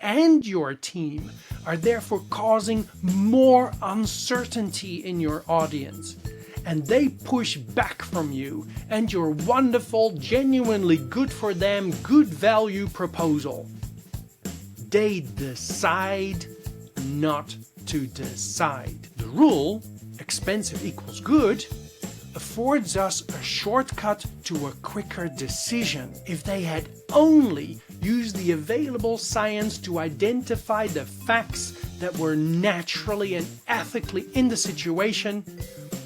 and your team are therefore causing more uncertainty in your audience, and they push back from you and your wonderful, genuinely good for them, good value proposal. They decide not to decide. The rule, expensive equals good, affords us a shortcut to a quicker decision. If they had only used the available science to identify the facts that were naturally and ethically in the situation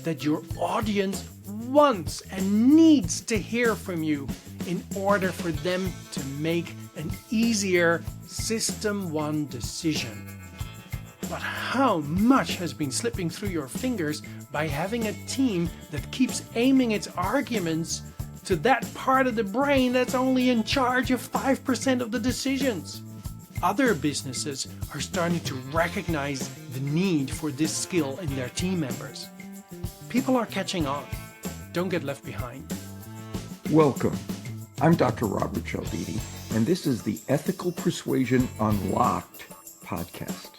that your audience wants and needs to hear from you in order for them to make an easier System 1 decision. But how much has been slipping through your fingers by having a team that keeps aiming its arguments to that part of the brain that's only in charge of 5% of the decisions? Other businesses are starting to recognize the need for this skill in their team members. People are catching on. Don't get left behind. Welcome. I'm Dr. Robert Cialdini, and this is the Ethical Persuasion Unlocked podcast.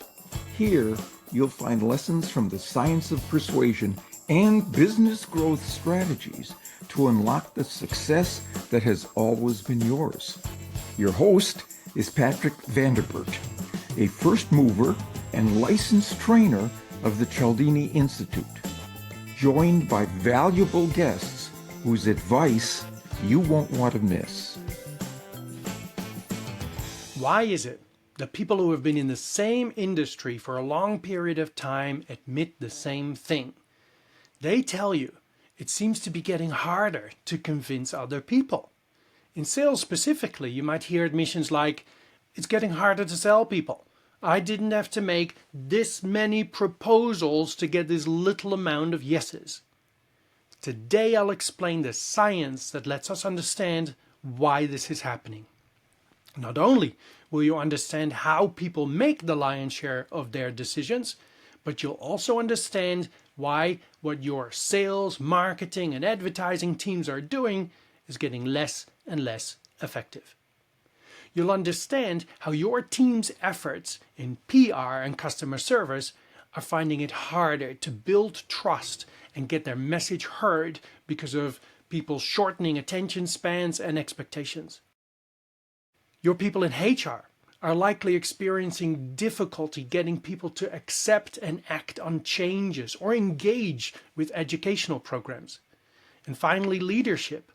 Here, you'll find lessons from the science of persuasion and business growth strategies to unlock the success that has always been yours. Your host is Patrick Vanderbert, a first mover and licensed trainer of the Cialdini Institute, joined by valuable guests whose advice you won't want to miss. Why is it that people who have been in the same industry for a long period of time admit the same thing? They tell you it seems to be getting harder to convince other people. In sales specifically, you might hear admissions like, it's getting harder to sell people. I didn't have to make this many proposals to get this little amount of yeses. Today I'll explain the science that lets us understand why this is happening. Not only will you understand how people make the lion's share of their decisions, but you'll also understand why what your sales, marketing, and advertising teams are doing is getting less and less effective. You'll understand how your team's efforts in PR and customer service are finding it harder to build trust and get their message heard because of people shortening attention spans and expectations. Your people in HR are likely experiencing difficulty getting people to accept and act on changes or engage with educational programs. And finally, leadership.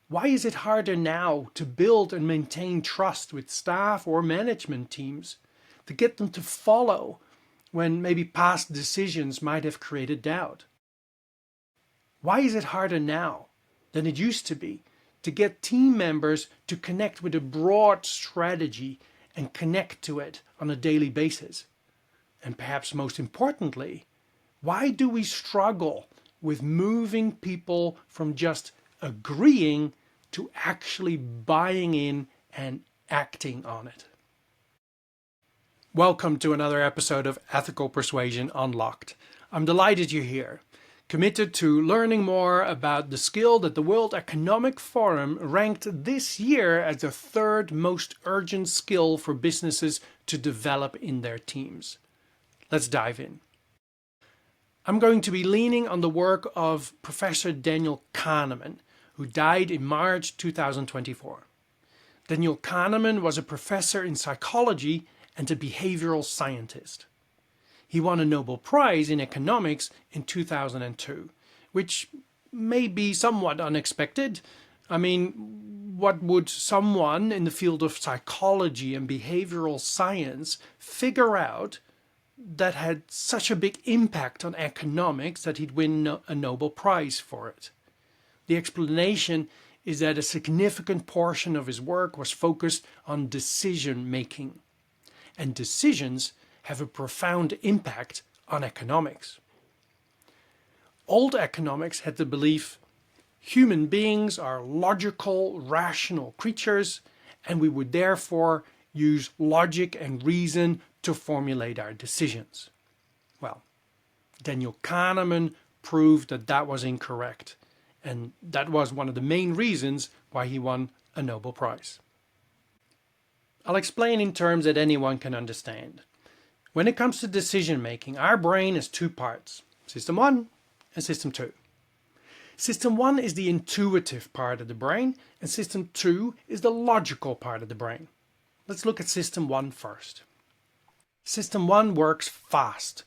Why is it harder now to build and maintain trust with staff or management teams, to get them to follow when maybe past decisions might have created doubt? Why is it harder now than it used to be to get team members to connect with a broad strategy and connect to it on a daily basis? And perhaps most importantly, why do we struggle with moving people from just agreeing to actually buying in and acting on it? Welcome to another episode of Ethical Persuasion Unlocked. I'm delighted you're here, committed to learning more about the skill that the World Economic Forum ranked this year as the third most urgent skill for businesses to develop in their teams. Let's dive in. I'm going to be leaning on the work of Professor Daniel Kahneman, who died in March 2024. Daniel Kahneman was a professor in psychology and a behavioral scientist. He won a Nobel Prize in economics in 2002, which may be somewhat unexpected. I mean, what would someone in the field of psychology and behavioral science figure out that had such a big impact on economics that he'd win a Nobel Prize for it? The explanation is that a significant portion of his work was focused on decision making, and decisions have a profound impact on economics. Old economics had the belief human beings are logical, rational creatures, and we would therefore use logic and reason to formulate our decisions. Well, Daniel Kahneman proved that that was incorrect, and that was one of the main reasons why he won a Nobel Prize. I'll explain in terms that anyone can understand. When it comes to decision making, our brain has two parts, System 1 and System 2. System 1 is the intuitive part of the brain, and System 2 is the logical part of the brain. Let's look at System 1 first. System 1 works fast.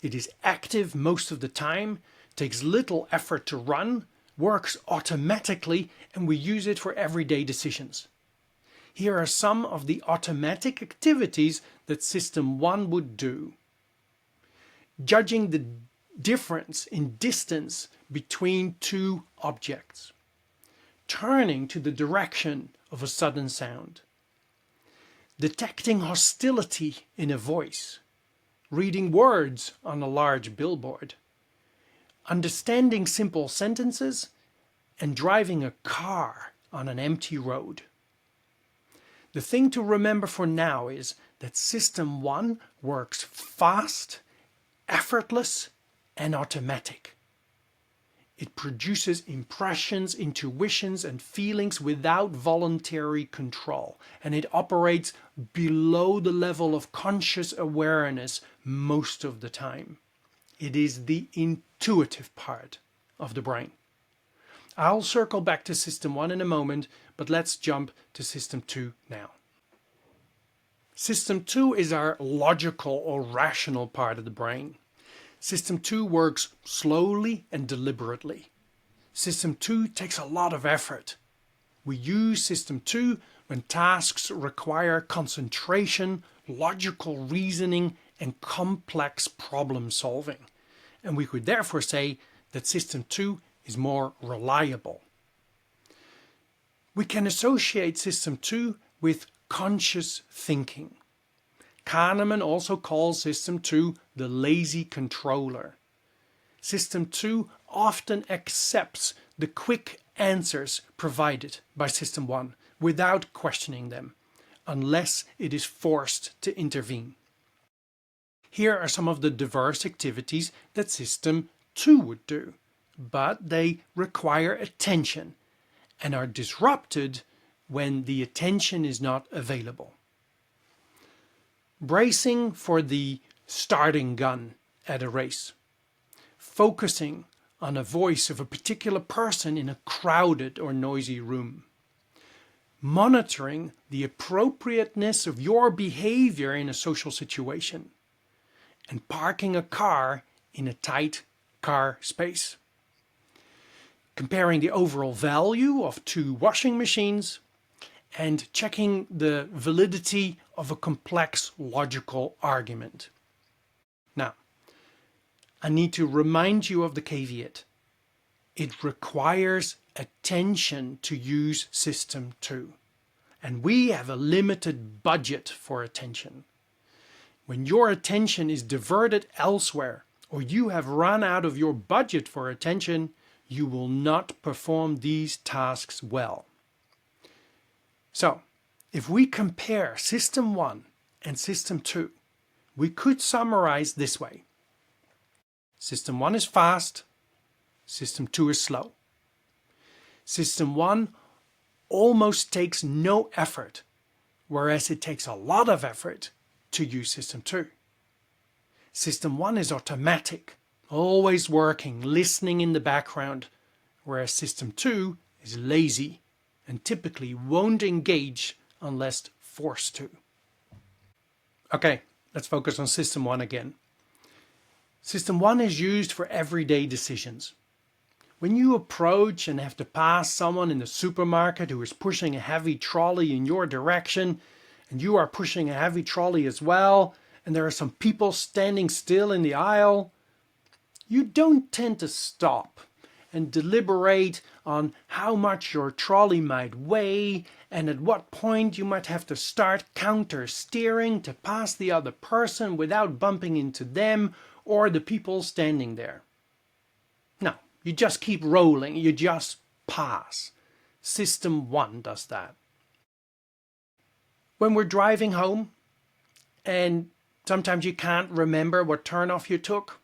It is active most of the time, takes little effort to run, works automatically, and we use it for everyday decisions. Here are some of the automatic activities that System 1 would do. Judging the difference in distance between two objects. Turning to the direction of a sudden sound. Detecting hostility in a voice. Reading words on a large billboard. Understanding simple sentences, and driving a car on an empty road. The thing to remember for now is that System 1 works fast, effortless, and automatic. It produces impressions, intuitions, and feelings without voluntary control, and it operates below the level of conscious awareness most of the time. It is the intuitive part of the brain. I'll circle back to System 1 in a moment, but let's jump to System 2 now. System 2 is our logical or rational part of the brain. System 2 works slowly and deliberately. System 2 takes a lot of effort. We use System 2 when tasks require concentration, logical reasoning, and complex problem solving. And we could therefore say that System 2 is more reliable. We can associate System 2 with conscious thinking. Kahneman also calls System 2 the lazy controller. System 2 often accepts the quick answers provided by System 1 without questioning them, unless it is forced to intervene. Here are some of the diverse activities that System 2 would do, but they require attention and are disrupted when the attention is not available. Bracing for the starting gun at a race. Focusing on a voice of a particular person in a crowded or noisy room. Monitoring the appropriateness of your behavior in a social situation. And parking a car in a tight car space. Comparing the overall value of two washing machines and checking the validity of a complex logical argument. Now, I need to remind you of the caveat. It requires attention to use System 2, and we have a limited budget for attention. When your attention is diverted elsewhere, or you have run out of your budget for attention, you will not perform these tasks well. So, if we compare System 1 and System 2, we could summarize this way. System 1 is fast, System 2 is slow. System 1 almost takes no effort, whereas it takes a lot of effort to use System 2. System 1 is automatic, always working, listening in the background, whereas System 2 is lazy and typically won't engage unless forced to. Okay, let's focus on System 1 again. System 1 is used for everyday decisions. When you approach and have to pass someone in the supermarket who is pushing a heavy trolley in your direction, and you are pushing a heavy trolley as well, and there are some people standing still in the aisle, you don't tend to stop and deliberate on how much your trolley might weigh and at what point you might have to start counter-steering to pass the other person without bumping into them or the people standing there. No, you just keep rolling, you just pass. System 1 does that. When we're driving home and sometimes you can't remember what turnoff you took,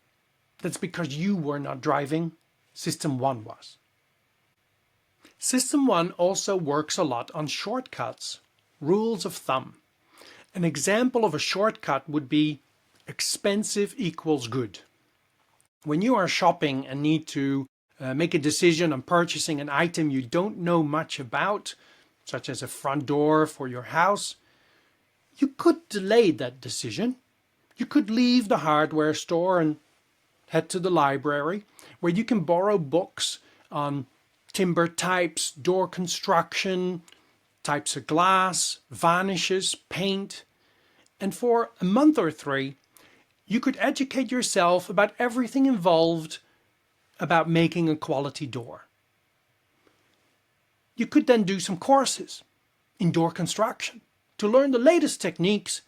that's because you were not driving. System 1 was. System 1 also works a lot on shortcuts, rules of thumb. An example of a shortcut would be expensive equals good. When you are shopping and need to make a decision on purchasing an item you don't know much about, such as a front door for your house, you could delay that decision. You could leave the hardware store and head to the library, where you can borrow books on timber types, door construction, types of glass, varnishes, paint. And for a month or three, you could educate yourself about everything involved about making a quality door. You could then do some courses in door construction to learn the latest techniques,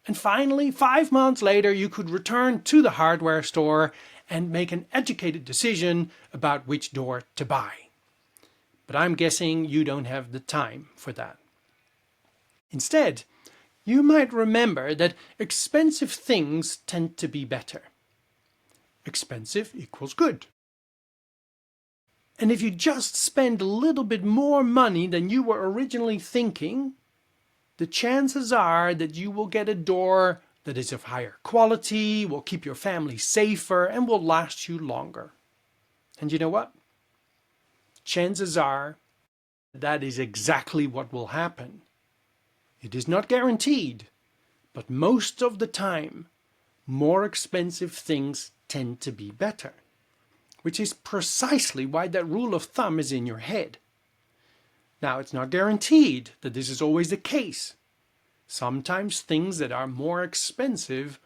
and finally, 5 months later, you could return to the hardware store and make an educated decision about which door to buy. But I'm guessing you don't have the time for that. Instead, you might remember that expensive things tend to be better. Expensive equals good. And if you just spend a little bit more money than you were originally thinking, the chances are that you will get a door that is of higher quality, will keep your family safer, and will last you longer. And you know what? Chances are that is exactly what will happen. It is not guaranteed, but most of the time, more expensive things tend to be better, which is precisely why that rule of thumb is in your head. Now, it's not guaranteed that this is always the case. Sometimes things that are more expensive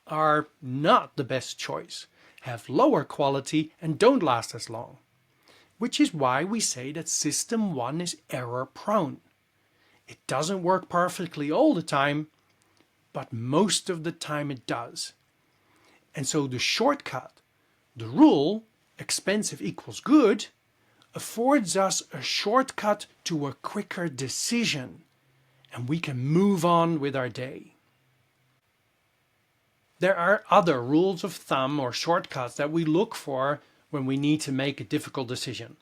are not the best choice, have lower quality, and don't last as long. Which is why we say that System 1 is error-prone. It doesn't work perfectly all the time, but most of the time it does. And so the shortcut, the rule, expensive equals good, affords us a shortcut to a quicker decision, and we can move on with our day. There are other rules of thumb or shortcuts that we look for when we need to make a difficult decision.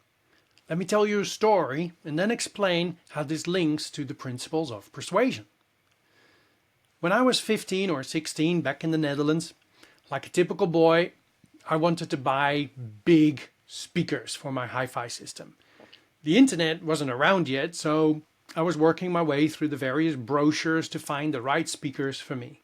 Let me tell you a story and then explain how this links to the principles of persuasion. When I was 15 or 16 back in the Netherlands, like a typical boy, I wanted to buy big speakers for my hi-fi system. The internet wasn't around yet, so I was working my way through the various brochures to find the right speakers for me.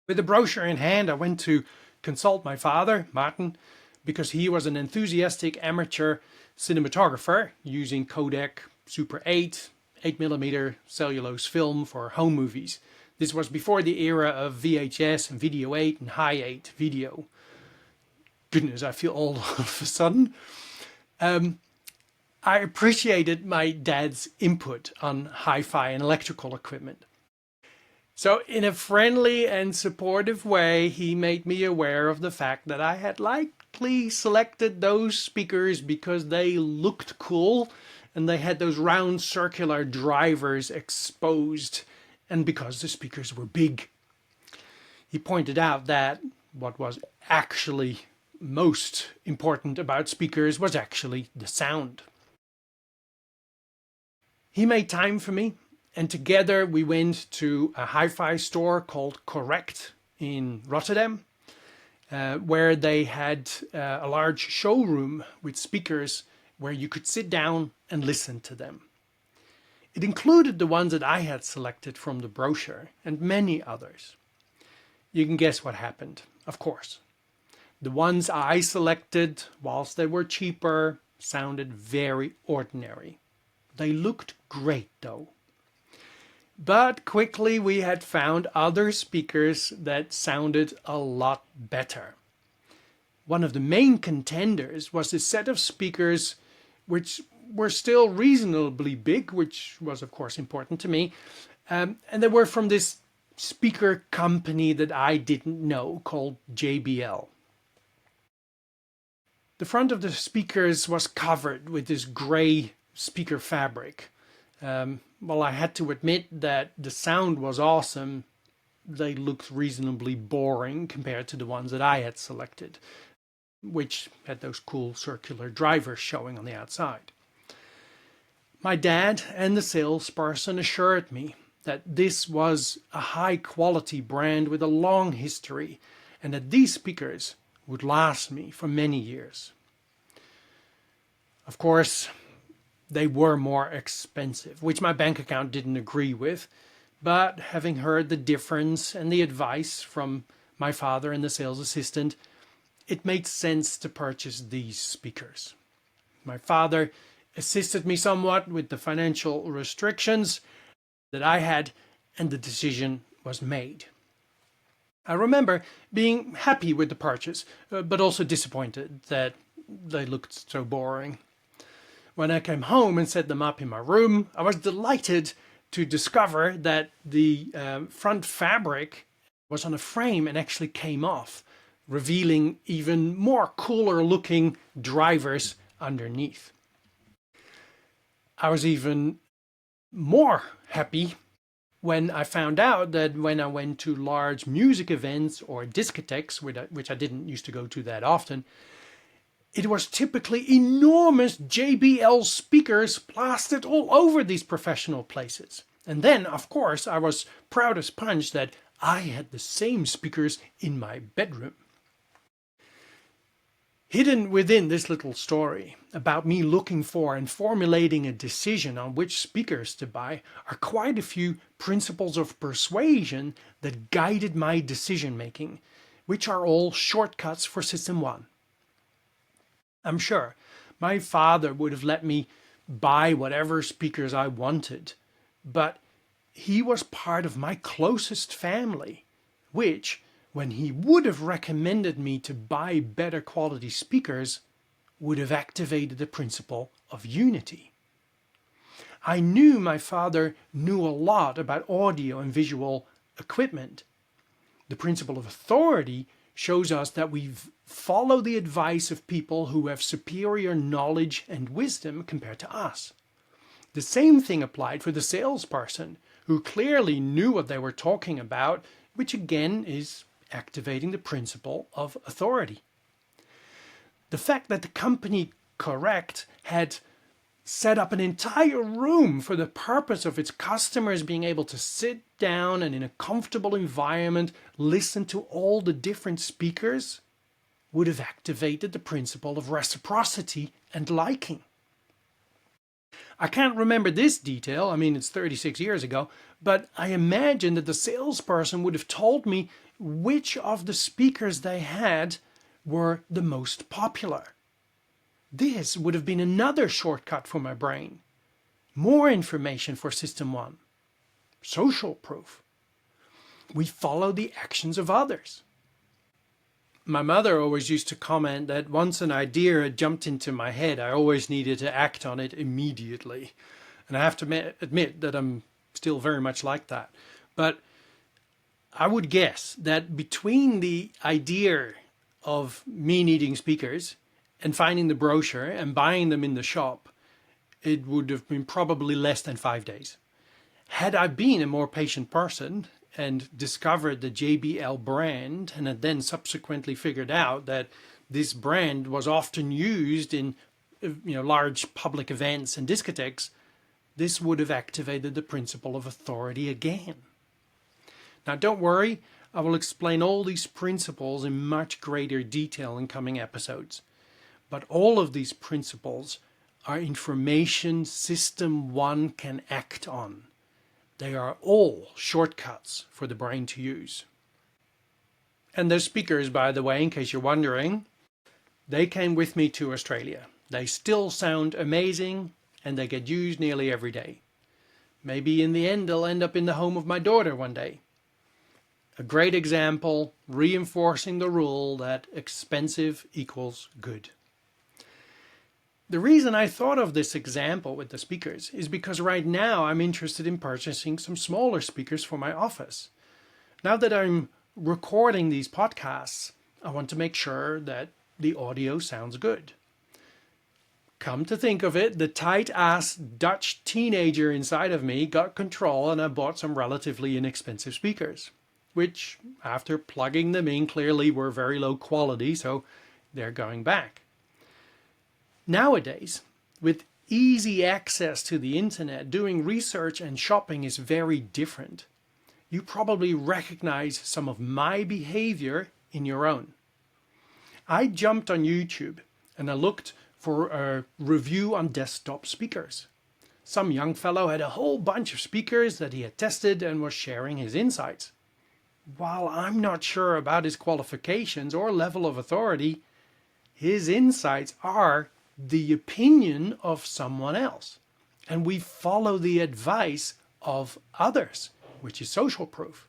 With the brochure in hand, I went to consult my father, Martin, because he was an enthusiastic amateur cinematographer using Kodak Super 8, 8mm cellulose film for home movies. This was before the era of VHS and Video 8 and High 8 video. Goodness, I feel old all of a sudden. I appreciated my dad's input on hi-fi and electrical equipment. So in a friendly and supportive way, he made me aware of the fact that I had likely selected those speakers because they looked cool and they had those round circular drivers exposed, and because the speakers were big. He pointed out that what was actually most important about speakers was actually the sound. He made time for me, and together we went to a hi-fi store called Correct in Rotterdam, where they had a large showroom with speakers where you could sit down and listen to them. It included the ones that I had selected from the brochure and many others. You can guess what happened, of course. The ones I selected, whilst they were cheaper, sounded very ordinary. They looked great though. But quickly we had found other speakers that sounded a lot better. One of the main contenders was a set of speakers which were still reasonably big, which was of course important to me, and they were from this speaker company that I didn't know called JBL. The front of the speakers was covered with this grey speaker fabric. Well, I had to admit that the sound was awesome. They looked reasonably boring compared to the ones that I had selected, which had those cool circular drivers showing on the outside. My dad and the salesperson assured me that this was a high quality brand with a long history and that these speakers would last me for many years. Of course, they were more expensive, which my bank account didn't agree with, but having heard the difference and the advice from my father and the sales assistant, it made sense to purchase these speakers. My father assisted me somewhat with the financial restrictions that I had, and the decision was made. I remember being happy with the purchase, but also disappointed that they looked so boring. When I came home and set them up in my room, I was delighted to discover that the front fabric was on a frame and actually came off, revealing even more cooler looking drivers underneath. I was even more happy when I found out that when I went to large music events or discotheques, which I didn't used to go to that often, it was typically enormous JBL speakers plastered all over these professional places. And then, of course, I was proud as punch that I had the same speakers in my bedroom. Hidden within this little story about me looking for and formulating a decision on which speakers to buy are quite a few principles of persuasion that guided my decision making, which are all shortcuts for System 1. I'm sure my father would have let me buy whatever speakers I wanted, but he was part of my closest family, which, when he would have recommended me to buy better quality speakers, would have activated the principle of unity. I knew my father knew a lot about audio and visual equipment. The principle of authority shows us that we follow the advice of people who have superior knowledge and wisdom compared to us. The same thing applied for the salesperson, who clearly knew what they were talking about, which again is activating the principle of authority. The fact that the company Correct had set up an entire room for the purpose of its customers being able to sit down and in a comfortable environment listen to all the different speakers would have activated the principle of reciprocity and liking. I can't remember this detail, it's 36 years ago, but I imagine that the salesperson would have told me which of the speakers they had were the most popular. This would have been another shortcut for my brain. More information for System 1. Social proof. We follow the actions of others. My mother always used to comment that once an idea had jumped into my head, I always needed to act on it immediately. And I have to admit that I'm still very much like that. But I would guess that between the idea of me needing speakers and finding the brochure and buying them in the shop, it would have been probably less than 5 days. Had I been a more patient person and discovered the JBL brand and had then subsequently figured out that this brand was often used in large public events and discotheques, this would have activated the principle of authority again. Now don't worry, I will explain all these principles in much greater detail in coming episodes. But all of these principles are information System 1 can act on. They are all shortcuts for the brain to use. And those speakers, by the way, in case you're wondering, they came with me to Australia. They still sound amazing and they get used nearly every day. Maybe in the end they'll end up in the home of my daughter one day. A great example reinforcing the rule that expensive equals good. The reason I thought of this example with the speakers is because right now I'm interested in purchasing some smaller speakers for my office. Now that I'm recording these podcasts, I want to make sure that the audio sounds good. Come to think of it, the tight-ass Dutch teenager inside of me got control and I bought some relatively inexpensive speakers, which, after plugging them in, clearly were very low quality, so they're going back. Nowadays, with easy access to the internet, doing research and shopping is very different. You probably recognize some of my behavior in your own. I jumped on YouTube and I looked for a review on desktop speakers. Some young fellow had a whole bunch of speakers that he had tested and was sharing his insights. While I'm not sure about his qualifications or level of authority, his insights are the opinion of someone else. And we follow the advice of others, which is social proof.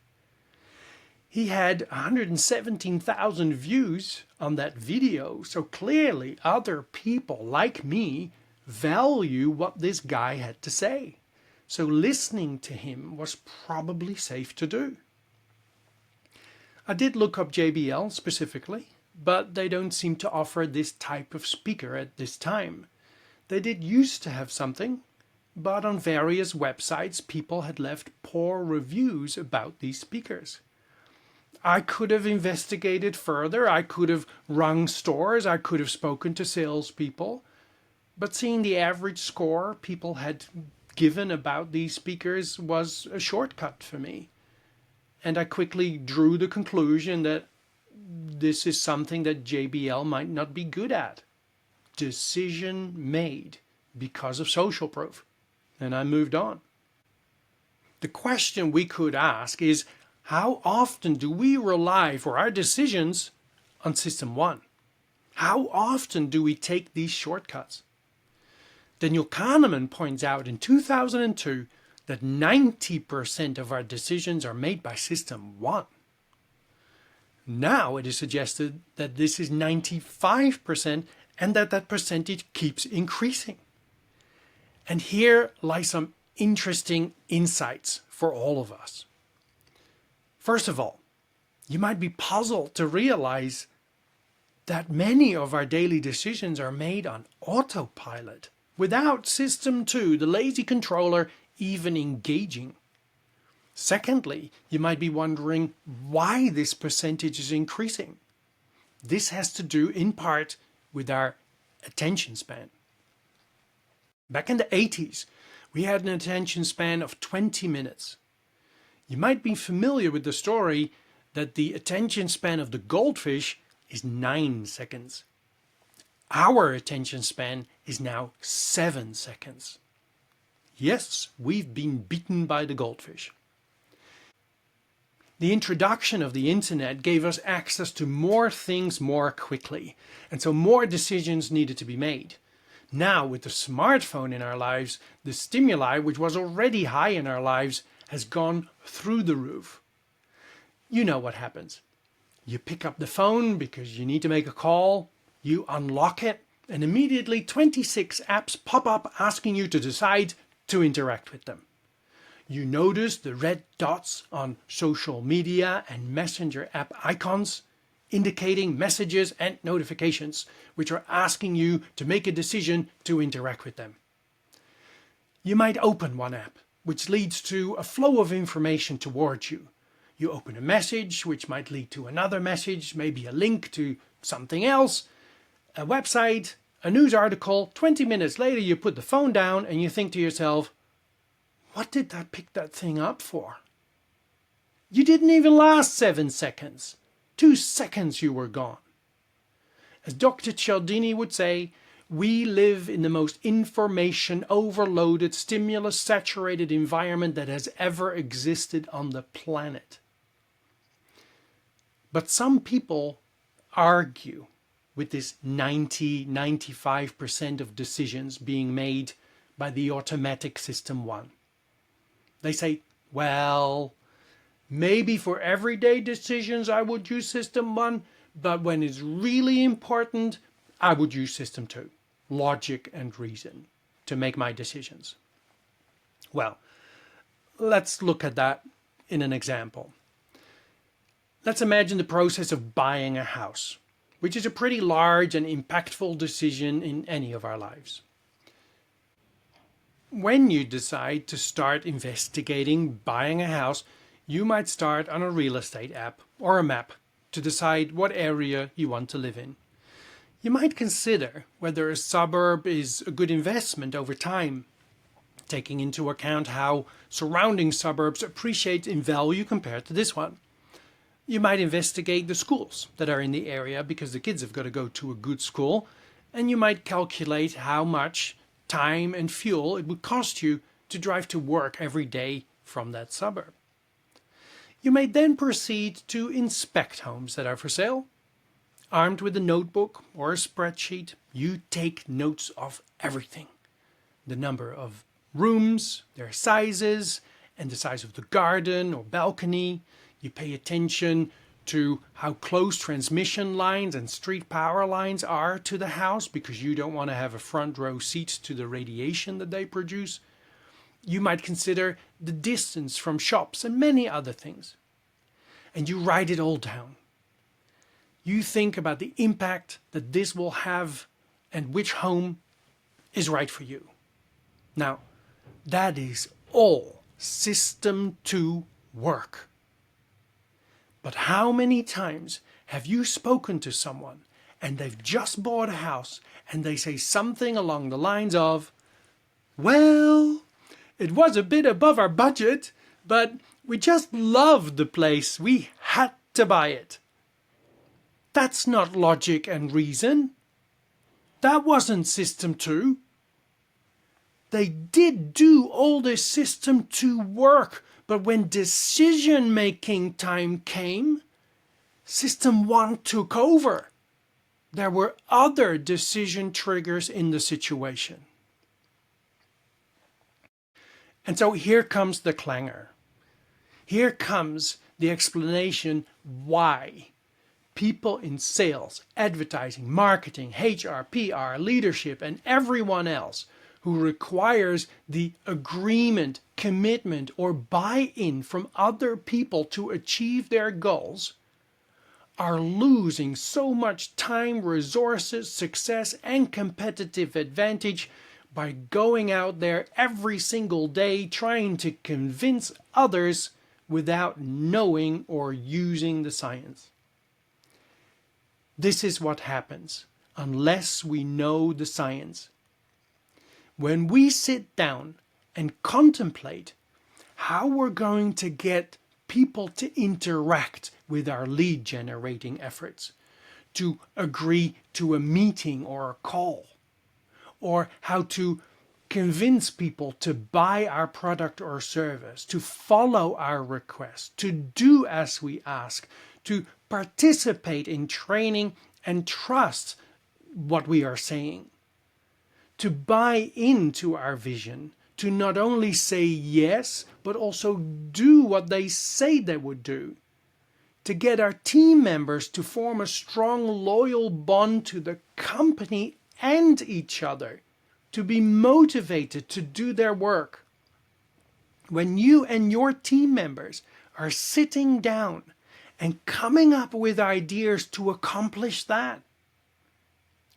He had 117,000 views on that video, so clearly other people like me value what this guy had to say. So listening to him was probably safe to do. I did look up JBL specifically, but they don't seem to offer this type of speaker at this time. They did used to have something, but on various websites people had left poor reviews about these speakers. I could have investigated further, I could have rung stores, I could have spoken to salespeople, but seeing the average score people had given about these speakers was a shortcut for me. And I quickly drew the conclusion that this is something that JBL might not be good at. Decision made because of social proof. And I moved on. The question we could ask is, how often do we rely for our decisions on System 1? How often do we take these shortcuts? Daniel Kahneman points out in 2002 that 90% of our decisions are made by System 1. Now it is suggested that this is 95% and that percentage keeps increasing. And here lie some interesting insights for all of us. First of all, you might be puzzled to realize that many of our daily decisions are made on autopilot, without System 2, the lazy controller, even engaging. Secondly, you might be wondering why this percentage is increasing. This has to do in part with our attention span. Back in the 80s, we had an attention span of 20 minutes. You might be familiar with the story that the attention span of the goldfish is 9 seconds. Our attention span is now 7 seconds. Yes, we've been beaten by the goldfish. The introduction of the internet gave us access to more things more quickly, and so more decisions needed to be made. Now, with the smartphone in our lives, the stimuli, which was already high in our lives, has gone through the roof. You know what happens. You pick up the phone because you need to make a call, you unlock it, and immediately 26 apps pop up asking you to decide to interact with them. You notice the red dots on social media and messenger app icons indicating messages and notifications which are asking you to make a decision to interact with them. You might open one app, which leads to a flow of information towards you. You open a message, which might lead to another message, maybe a link to something else, a website, a news article. 20 minutes later, you put the phone down and you think to yourself, what did I pick that thing up for? You didn't even last 7 seconds. 2 seconds you were gone. As Dr. Cialdini would say, we live in the most information overloaded, stimulus saturated environment that has ever existed on the planet. But some people argue with this 95% of decisions being made by the automatic System 1. They say, well, maybe for everyday decisions I would use System 1, but when it's really important, I would use System 2, logic and reason, to make my decisions. Well, let's look at that in an example. Let's imagine the process of buying a house, which is a pretty large and impactful decision in any of our lives. When you decide to start investigating buying a house, you might start on a real estate app or a map to decide what area you want to live in. You might consider whether a suburb is a good investment over time, taking into account how surrounding suburbs appreciate in value compared to this one. You might investigate the schools that are in the area because the kids have got to go to a good school, and you might calculate how much time and fuel it would cost you to drive to work every day from that suburb. You may then proceed to inspect homes that are for sale. Armed with a notebook or a spreadsheet, you take notes of everything. The number of rooms, their sizes, and the size of the garden or balcony. You pay attention to how close transmission lines and street power lines are to the house because you don't want to have a front row seat to the radiation that they produce. You might consider the distance from shops and many other things. And you write it all down. You think about the impact that this will have and which home is right for you. Now, that is all System 2 work. But how many times have you spoken to someone and they've just bought a house and they say something along the lines of, well, it was a bit above our budget, but we just loved the place. We had to buy it. That's not logic and reason. That wasn't System 2. They did do all this System 2 work, but when decision-making time came, System 1 took over. There were other decision triggers in the situation. And so here comes the clanger. Here comes the explanation why people in sales, advertising, marketing, HR, PR, leadership, and everyone else who requires the agreement, commitment, or buy-in from other people to achieve their goals are losing so much time, resources, success, and competitive advantage by going out there every single day trying to convince others without knowing or using the science. This is what happens unless we know the science. When we sit down and contemplate how we're going to get people to interact with our lead generating efforts, to agree to a meeting or a call, or how to convince people to buy our product or service, to follow our request, to do as we ask, to participate in training and trust what we are saying, to buy into our vision, to not only say yes, but also do what they say they would do, to get our team members to form a strong, loyal bond to the company and each other, to be motivated to do their work. When you and your team members are sitting down and coming up with ideas to accomplish that,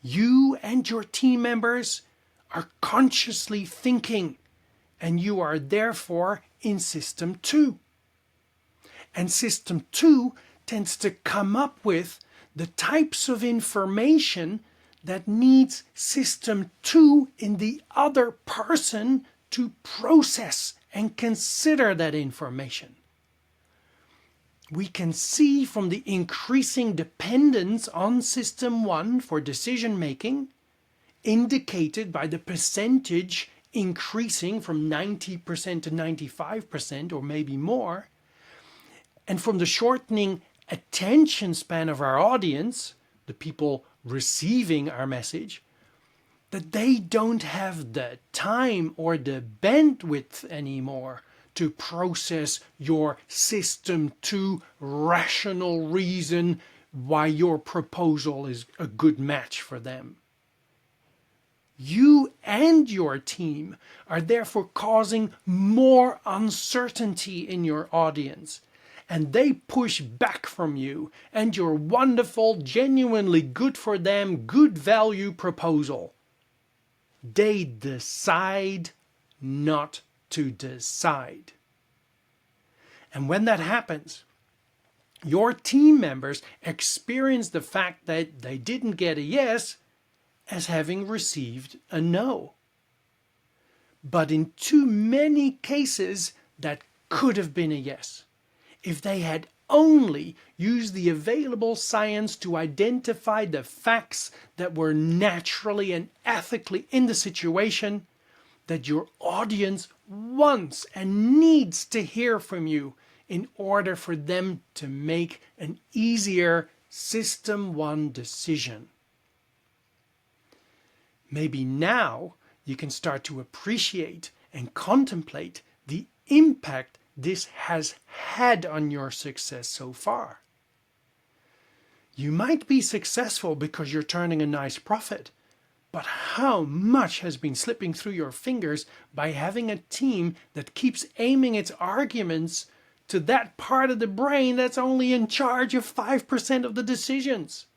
you and your team members are consciously thinking, and you are therefore in System 2. And System 2 tends to come up with the types of information that needs System 2 in the other person to process and consider that information. We can see from the increasing dependence on System 1 for decision making, indicated by the percentage increasing from 90% to 95% or maybe more, and from the shortening attention span of our audience, the people receiving our message, that they don't have the time or the bandwidth anymore to process your System 2 rational reason why your proposal is a good match for them. You and your team are therefore causing more uncertainty in your audience, and they push back from you and your wonderful, genuinely good for them, good value proposal. They decide not to decide. And when that happens, Your team members experience the fact that they didn't get a yes as having received a no. But in too many cases, that could have been a yes. If they had only used the available science to identify the facts that were naturally and ethically in the situation, that your audience wants and needs to hear from you in order for them to make an easier System 1 decision. Maybe now you can start to appreciate and contemplate the impact this has had on your success so far. You might be successful because you're turning a nice profit, but how much has been slipping through your fingers by having a team that keeps aiming its arguments to that part of the brain that's only in charge of 5% of the decisions?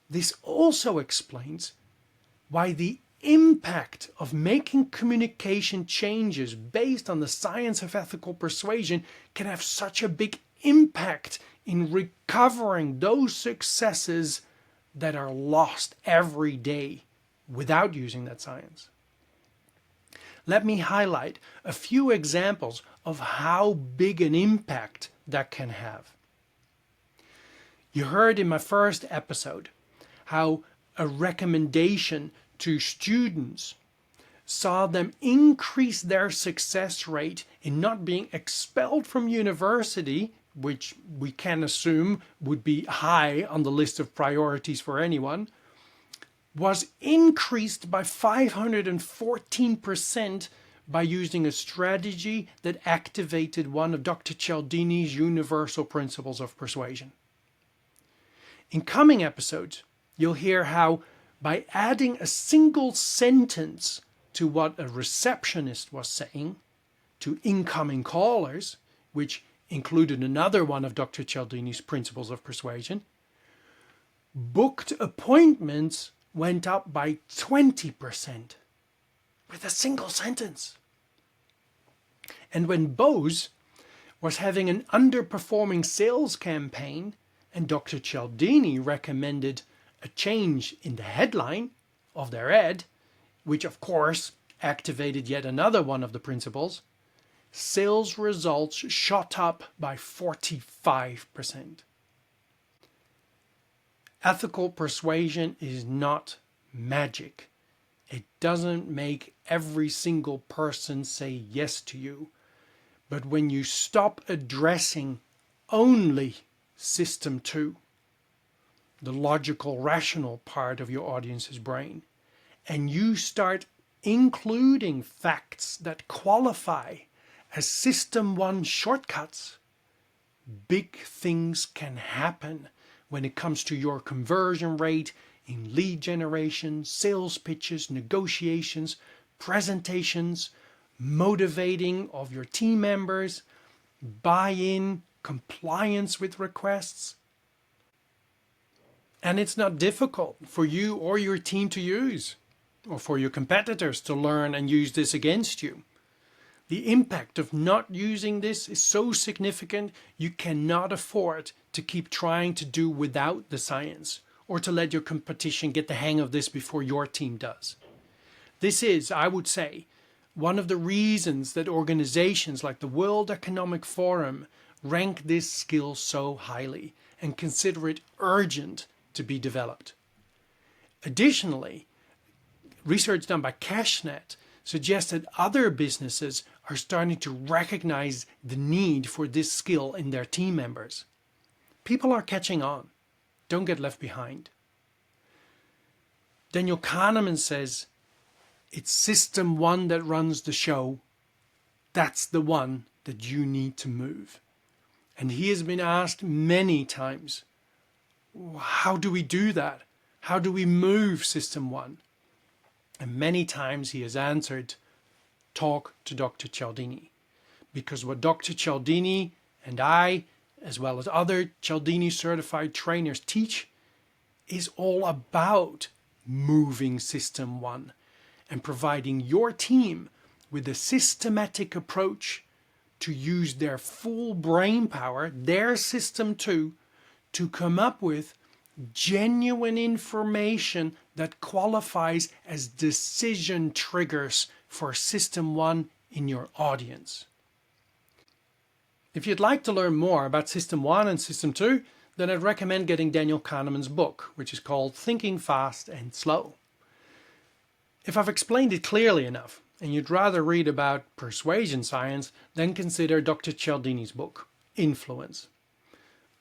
This also explains why the impact of making communication changes based on the science of ethical persuasion can have such a big impact in recovering those successes that are lost every day without using that science. Let me highlight a few examples of how big an impact that can have. You heard in my first episode how a recommendation to students saw them increase their success rate in not being expelled from university, which we can assume would be high on the list of priorities for anyone, was increased by 514% by using a strategy that activated one of Dr. Cialdini's universal principles of persuasion. In coming episodes, you'll hear how by adding a single sentence to what a receptionist was saying to incoming callers, which included another one of Dr. Cialdini's principles of persuasion, booked appointments went up by 20% with a single sentence. And when Bose was having an underperforming sales campaign and Dr. Cialdini recommended a change in the headline of their ad, which of course activated yet another one of the principles, sales results shot up by 45%. Ethical persuasion is not magic. It doesn't make every single person say yes to you. But when you stop addressing only System 2, the logical, rational part of your audience's brain, and you start including facts that qualify as System 1 shortcuts, big things can happen when it comes to your conversion rate in lead generation, sales pitches, negotiations, presentations, motivating of your team members, buy-in, compliance with requests. And it's not difficult for you or your team to use, or for your competitors to learn and use this against you. The impact of not using this is so significant you cannot afford to keep trying to do without the science, or to let your competition get the hang of this before your team does. This is, I would say, one of the reasons that organizations like the World Economic Forum rank this skill so highly and consider it urgent to be developed. Additionally, research done by CashNet suggests that other businesses are starting to recognize the need for this skill in their team members. People are catching on. Don't get left behind. Daniel Kahneman says, it's System 1 that runs the show. That's the one that you need to move. And he has been asked many times, how do we do that? How do we move System 1? And many times he has answered, talk to Dr. Cialdini. Because what Dr. Cialdini and I, as well as other Cialdini certified trainers teach, is all about moving System 1 and providing your team with a systematic approach to use their full brain power, their system 2, to come up with genuine information that qualifies as decision triggers for system 1 in your audience. If you'd like to learn more about system 1 and system 2, then I'd recommend getting Daniel Kahneman's book, which is called Thinking Fast and Slow. If I've explained it clearly enough, and you'd rather read about persuasion science, then consider Dr. Cialdini's book, Influence.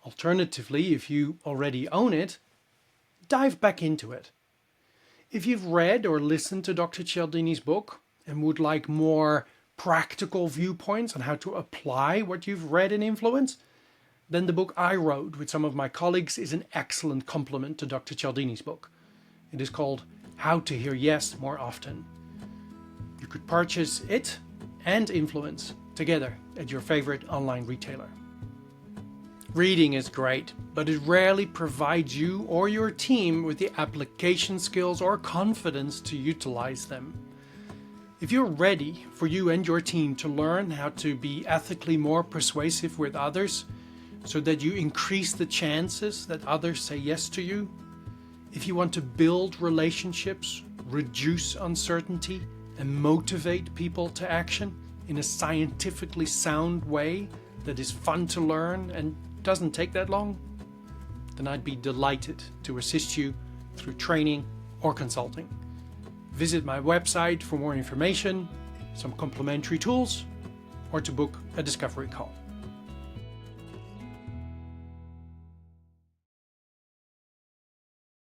Alternatively, if you already own it, dive back into it. If you've read or listened to Dr. Cialdini's book and would like more practical viewpoints on how to apply what you've read in Influence, then the book I wrote with some of my colleagues is an excellent complement to Dr. Cialdini's book. It is called How to Hear Yes More Often. You could purchase it and Influence together at your favorite online retailer. Reading is great, but it rarely provides you or your team with the application skills or confidence to utilize them. If you're ready for you and your team to learn how to be ethically more persuasive with others so that you increase the chances that others say yes to you, if you want to build relationships, reduce uncertainty, and motivate people to action in a scientifically sound way that is fun to learn and doesn't take that long, then I'd be delighted to assist you through training or consulting. Visit my website for more information, some complimentary tools, or to book a discovery call.